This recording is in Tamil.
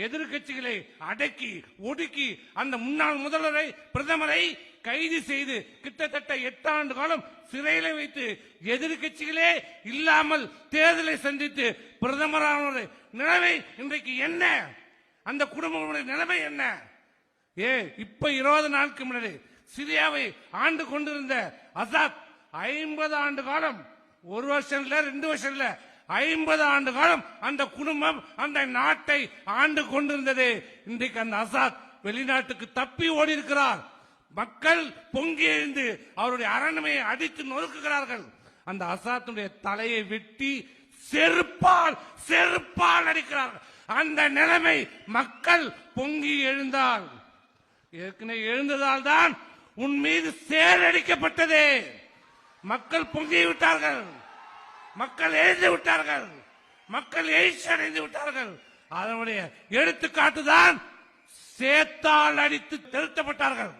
எதிர்கட்சிகளை அடக்கி ஒடுக்கி அந்த முன்னாள் முதல்வரை பிரதமரை கைது செய்து கிட்டத்தட்ட 8 ஆண்டு காலம் சிறையில வைத்து எதிர்கட்சிகளே இல்லாமல் தேர்தலை சந்தித்து பிரதமரான நிலைமை இன்றைக்கு என்ன? அந்த குடும்பங்களுடைய நிலைமை என்ன? இப்ப 20 நாளுக்கு முன்னாடி சிரியாவை ஆண்டு கொண்டிருந்த அசாத் 50 ஆண்டு காலம், 1 வருஷம் இல்ல 2 வருஷம் இல்ல 50 ஆண்டு காலம் அந்த குடும்பம் அந்த நாட்டை ஆண்டு கொண்டிருந்தது. இன்றைக்கு அந்த அசாத் வெளிநாட்டுக்கு தப்பி ஓடி இருக்கிறார். மக்கள் பொங்கி எழுந்து அவருடைய அரண்மையை அடித்து நொறுக்குகிறார்கள். அந்த அசாத்துடைய தலையை வெட்டி செருப்பால் அடிக்கிறார்கள். அந்த நிலைமை மக்கள் பொங்கி எழுந்தால், ஏற்கனவே எழுந்ததால் தான் உன் மீது சேரடிக்கப்பட்டது. மக்கள் பொங்கி விட்டார்கள், மக்கள் எழுந்து விட்டார்கள், மக்கள் எழுச்சி அடைந்து விட்டார்கள். அதனுடைய எடுத்துக்காட்டுதான் சேத்தால் அடித்து திருத்தப்பட்டார்கள்.